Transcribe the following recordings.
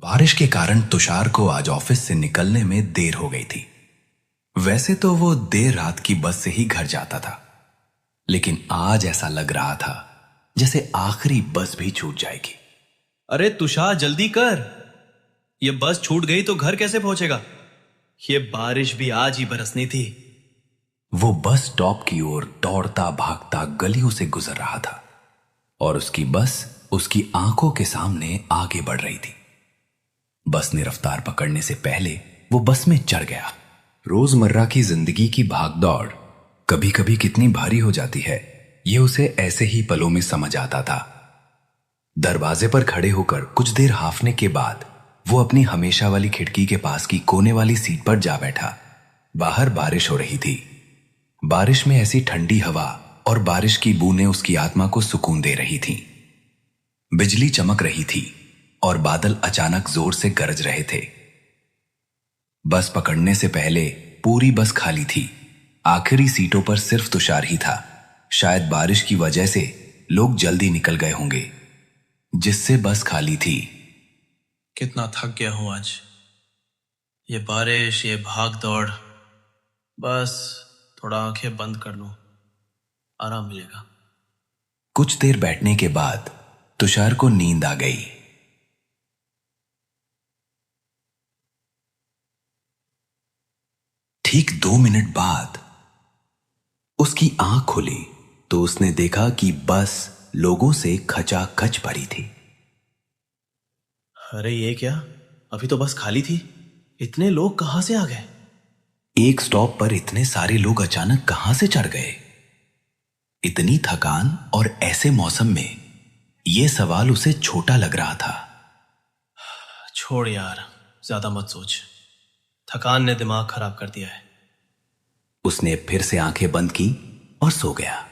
बारिश के कारण तुषार को आज ऑफिस से निकलने में देर हो गई थी। वैसे तो वो देर रात की बस से ही घर जाता था, लेकिन आज ऐसा लग रहा था जैसे आखिरी बस भी छूट जाएगी। अरे तुषार जल्दी कर, ये बस छूट गई तो घर कैसे पहुंचेगा? ये बारिश भी आज ही बरसनी थी। वो बस स्टॉप की ओर दौड़ता भागता गलियों से गुजर रहा था और उसकी बस उसकी आंखों के सामने आगे बढ़ रही थी। बस ने रफ्तार पकड़ने से पहले वो बस में चढ़ गया। रोजमर्रा की जिंदगी की भागदौड़ कभी कभी कितनी भारी हो जाती है, ये उसे ऐसे ही पलों में समझ आता था। दरवाजे पर खड़े होकर कुछ देर हाफने के बाद वो अपनी हमेशा वाली खिड़की के पास की कोने वाली सीट पर जा बैठा। बाहर बारिश हो रही थी। बारिश में ऐसी ठंडी हवा और बारिश की बूंदें उसकी आत्मा को सुकून दे रही थीं। बिजली चमक रही थी और बादल अचानक जोर से गरज रहे थे। बस पकड़ने से पहले पूरी बस खाली थी। आखिरी सीटों पर सिर्फ तुषार ही था। शायद बारिश की वजह से लोग जल्दी निकल गए होंगे, जिससे बस खाली थी। कितना थक गया हूं आज। ये बारिश, ये भाग दौड़, बस थोड़ा आंखें बंद कर लूं, आराम मिलेगा। कुछ देर बैठने के बाद तुषार को नींद आ गई। ठीक 2 मिनट बाद उसकी आंख खुली तो उसने देखा कि बस लोगों से खचाखच भरी थी। अरे ये क्या, अभी तो बस खाली थी, इतने लोग कहां से आ गए? एक स्टॉप पर इतने सारे लोग अचानक कहां से चढ़ गए? इतनी थकान और ऐसे मौसम में यह सवाल उसे छोटा लग रहा था। छोड़ यार, ज्यादा मत सोच, थकान ने दिमाग खराब कर दिया है। उसने फिर से आंखें बंद की और सो गया।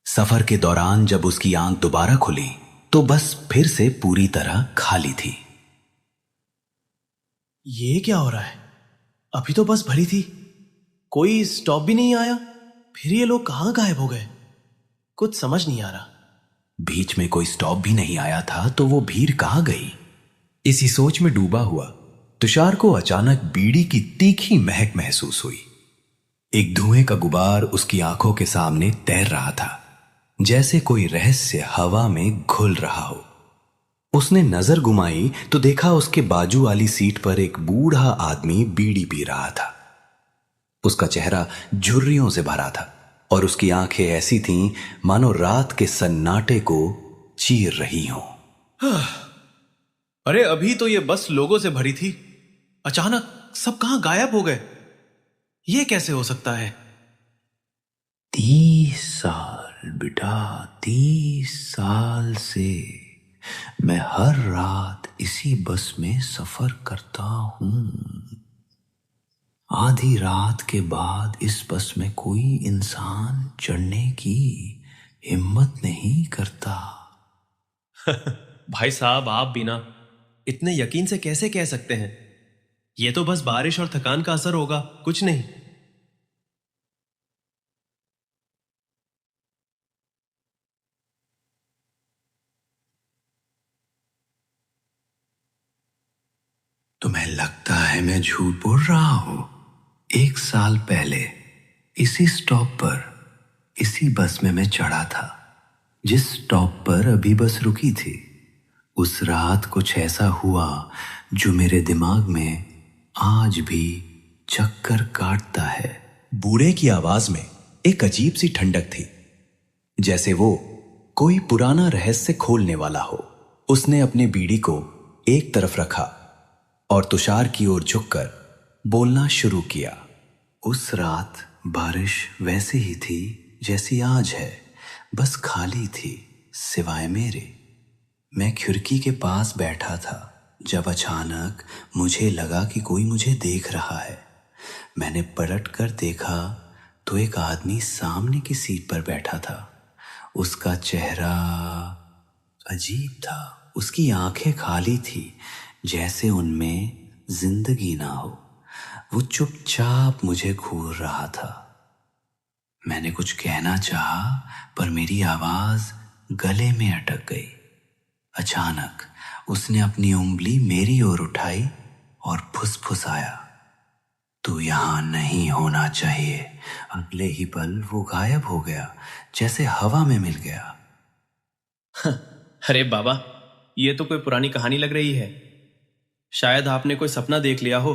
सफर के दौरान जब उसकी आंख दोबारा खुली तो बस फिर से पूरी तरह खाली थी। ये क्या हो रहा है? अभी तो बस भरी थी, कोई स्टॉप भी नहीं आया, फिर ये लोग कहां गायब हो गए? कुछ समझ नहीं आ रहा। बीच में कोई स्टॉप भी नहीं आया था तो वो भीड़ कहां गई? इसी सोच में डूबा हुआ तुषार को अचानक बीड़ी की तीखी महक महसूस हुई। एक धुएं का गुबार उसकी आंखों के सामने तैर रहा था, जैसे कोई रहस्य हवा में घुल रहा हो। उसने नजर घुमाई तो देखा उसके बाजू वाली सीट पर एक बूढ़ा आदमी बीड़ी पी रहा था। उसका चेहरा झुर्रियों से भरा था और उसकी आंखें ऐसी थीं मानो रात के सन्नाटे को चीर रही हों। अरे अभी तो ये बस लोगों से भरी थी, अचानक सब कहां गायब हो गए? ये कैसे हो सकता है? 30 साल बेटा, 30 साल से मैं हर रात इसी बस में सफर करता हूं। आधी रात के बाद इस बस में कोई इंसान चढ़ने की हिम्मत नहीं करता। भाई साहब, आप बिना इतने यकीन से कैसे कह सकते हैं? ये तो बस बारिश और थकान का असर होगा, कुछ नहीं। तुम्हें लगता है मैं झूठ बोल रहा हूं? 1 साल पहले इसी स्टॉप पर इसी बस में मैं चढ़ा था, जिस स्टॉप पर अभी बस रुकी थी। उस रात कुछ ऐसा हुआ जो मेरे दिमाग में आज भी चक्कर काटता है। बूढ़े की आवाज में एक अजीब सी ठंडक थी, जैसे वो कोई पुराना रहस्य खोलने वाला हो। उसने अपनी बीड़ी को एक तरफ रखा और तुषार की ओर झुककर बोलना शुरू किया। उस रात बारिश वैसी ही थी जैसी आज है, बस खाली थी सिवाय मेरे। मैं खिड़की के पास बैठा था जब अचानक मुझे लगा कि कोई मुझे देख रहा है। मैंने पलट कर देखा तो एक आदमी सामने की सीट पर बैठा था। उसका चेहरा अजीब था, उसकी आंखें खाली थी, जैसे उनमें जिंदगी ना हो। वो चुपचाप मुझे घूर रहा था। मैंने कुछ कहना चाहा पर मेरी आवाज गले में अटक गई। अचानक उसने अपनी उंगली मेरी ओर उठाई और फुसफुसाया, तू यहां नहीं होना चाहिए। अगले ही पल वो गायब हो गया, जैसे हवा में मिल गया। अरे बाबा, ये तो कोई पुरानी कहानी लग रही है। शायद आपने कोई सपना देख लिया हो।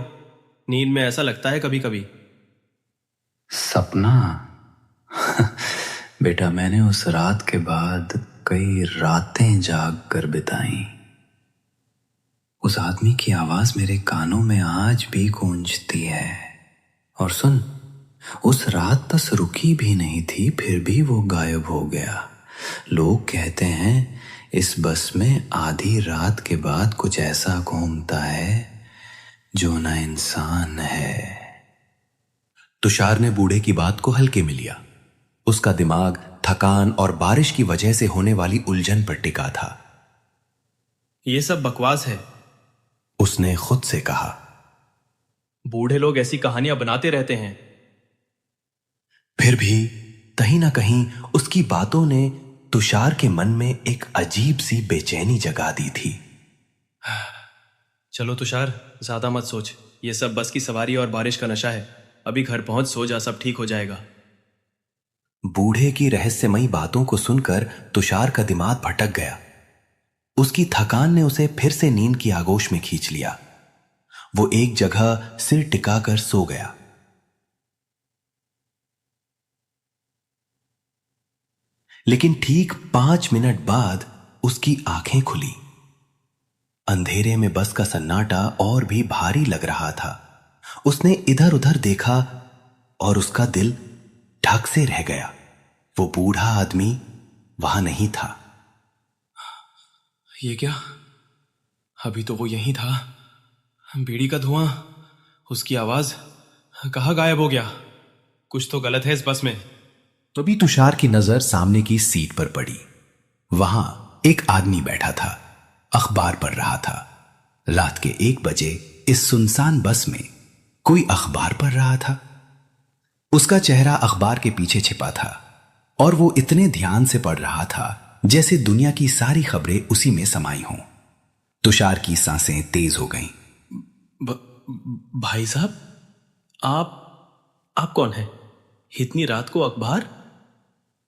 नींद में ऐसा लगता है कभी कभी। सपना? बेटा, मैंने उस रात के बाद कई रातें जाग कर बिताई। उस आदमी की आवाज मेरे कानों में आज भी गूंजती है। और सुन, उस रात बस रुकी भी नहीं थी, फिर भी वो गायब हो गया। लोग कहते हैं इस बस में आधी रात के बाद कुछ ऐसा घूमता है जो ना इंसान है। तुषार ने बूढ़े की बात को हल्के में लिया। उसका दिमाग थकान और बारिश की वजह से होने वाली उलझन पर टिका था। ये सब बकवास है, उसने खुद से कहा। बूढ़े लोग ऐसी कहानियां बनाते रहते हैं। फिर भी कहीं ना कहीं उसकी बातों ने तुषार के मन में एक अजीब सी बेचैनी जगा दी थी। चलो तुषार, ज्यादा मत सोच। ये सब बस की सवारी और बारिश का नशा है। अभी घर पहुंच सो जा, सब ठीक हो जाएगा। बूढ़े की रहस्यमयी बातों को सुनकर तुषार का दिमाग भटक गया। उसकी थकान ने उसे फिर से नींद की आगोश में खींच लिया। वो एक जगह सिर टिकाकर सो गया। लेकिन ठीक 5 मिनट बाद उसकी आंखें खुली। अंधेरे में बस का सन्नाटा और भी भारी लग रहा था। उसने इधर उधर देखा और उसका दिल ढक से रह गया। वो बूढ़ा आदमी वहां नहीं था। ये क्या? अभी तो वो यहीं था। बीड़ी का धुआं, उसकी आवाज, कहाँ गायब हो गया? कुछ तो गलत है इस बस में। तभी तुषार की नजर सामने की सीट पर पड़ी। वहां एक आदमी बैठा था, अखबार पढ़ रहा था। रात के 1 बजे इस सुनसान बस में कोई अखबार पढ़ रहा था। उसका चेहरा अखबार के पीछे छिपा था और वो इतने ध्यान से पढ़ रहा था जैसे दुनिया की सारी खबरें उसी में समाई हों। तुषार की सांसें तेज हो गईं। भाई साहब, आप कौन हैं? इतनी रात को अखबार?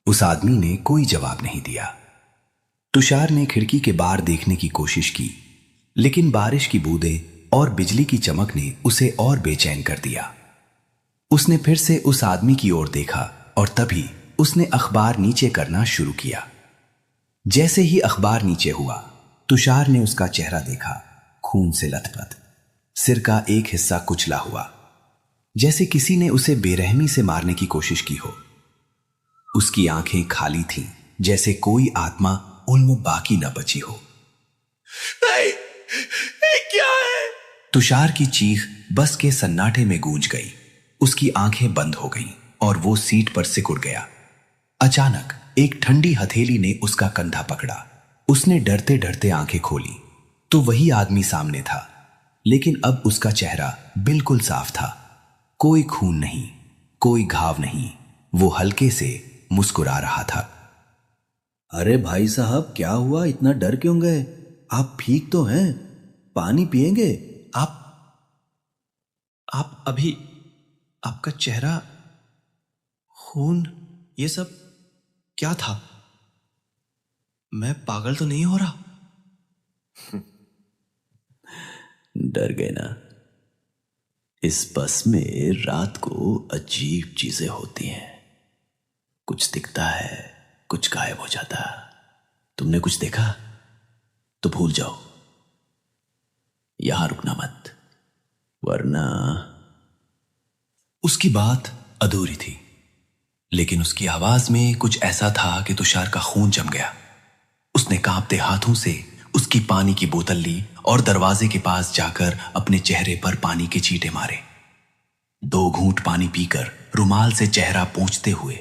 उस आदमी ने कोई जवाब नहीं दिया। तुषार ने खिड़की के बाहर देखने की कोशिश की, लेकिन बारिश की बूंदें और बिजली की चमक ने उसे और बेचैन कर दिया। उसने फिर से उस आदमी की ओर देखा और तभी उसने अखबार नीचे करना शुरू किया। जैसे ही अखबार नीचे हुआ, तुषार ने उसका चेहरा देखा, खून से लथपथ, सिर का एक हिस्सा कुचला हुआ, जैसे किसी ने उसे बेरहमी से मारने की कोशिश की हो। उसकी आंखें खाली थीं, जैसे कोई आत्मा उनमें बाकी न बची हो। क्या है? तुषार की चीख बस के सन्नाटे में गूंज गई। उसकी आंखें बंद हो गईं और वो सीट पर सिकुड़ गया। अचानक एक ठंडी हथेली ने उसका कंधा पकड़ा। उसने डरते डरते आंखें खोली तो वही आदमी सामने था, लेकिन अब उसका चेहरा बिल्कुल साफ था। कोई खून नहीं, कोई घाव नहीं। वो हल्के से मुस्कुरा रहा था। अरे भाई साहब, क्या हुआ? इतना डर क्यों गए? आप ठीक तो हैं? पानी पिएंगे? आप अभी, आपका चेहरा, खून, ये सब क्या था? मैं पागल तो नहीं हो रहा? डर गए ना? इस बस में रात को अजीब चीजें होती हैं। कुछ दिखता है, कुछ गायब हो जाता। तुमने कुछ देखा तो भूल जाओ, यहां रुकना मत, वरना। उसकी बात अधूरी थी, लेकिन उसकी आवाज में कुछ ऐसा था कि तुषार का खून जम गया। उसने कांपते हाथों से उसकी पानी की बोतल ली और दरवाजे के पास जाकर अपने चेहरे पर पानी के छींटे मारे। 2 घूंट पानी पीकर रुमाल से चेहरा पोंछते हुए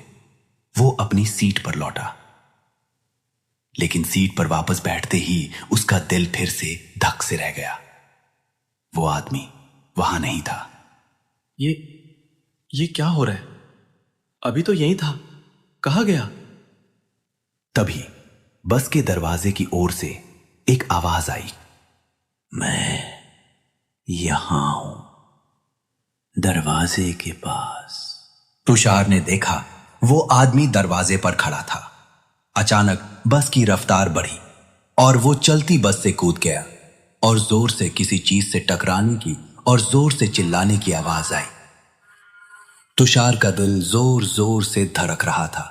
वो अपनी सीट पर लौटा। लेकिन सीट पर वापस बैठते ही उसका दिल फिर से धक से रह गया। वो आदमी वहां नहीं था। ये क्या हो रहा है? अभी तो यहीं था, कहाँ गया? तभी बस के दरवाजे की ओर से एक आवाज आई। मैं यहां हूं, दरवाजे के पास। तुषार ने देखा वो आदमी दरवाजे पर खड़ा था। अचानक बस की रफ्तार बढ़ी और वो चलती बस से कूद गया और जोर से किसी चीज से टकराने की और जोर से चिल्लाने की आवाज आई। तुषार का दिल जोर जोर से धड़क रहा था।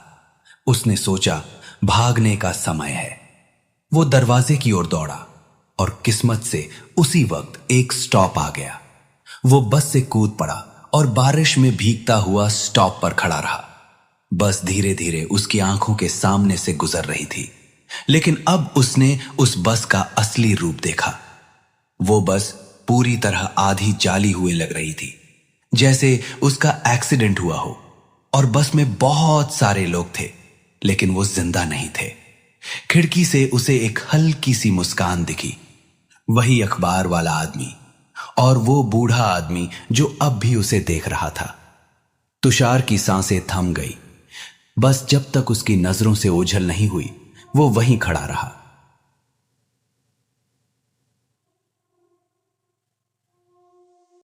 उसने सोचा भागने का समय है। वो दरवाजे की ओर दौड़ा और किस्मत से उसी वक्त एक स्टॉप आ गया। वो बस से कूद पड़ा और बारिश में भीगता हुआ स्टॉप पर खड़ा रहा। बस धीरे धीरे उसकी आंखों के सामने से गुजर रही थी, लेकिन अब उसने उस बस का असली रूप देखा। वो बस पूरी तरह आधी जाली हुए लग रही थी, जैसे उसका एक्सीडेंट हुआ हो। और बस में बहुत सारे लोग थे, लेकिन वो जिंदा नहीं थे। खिड़की से उसे एक हल्की सी मुस्कान दिखी। वही अखबार वाला आदमी और वो बूढ़ा आदमी जो अब भी उसे देख रहा था। तुषार की सांसें थम गई। बस जब तक उसकी नजरों से ओझल नहीं हुई, वो वहीं खड़ा रहा।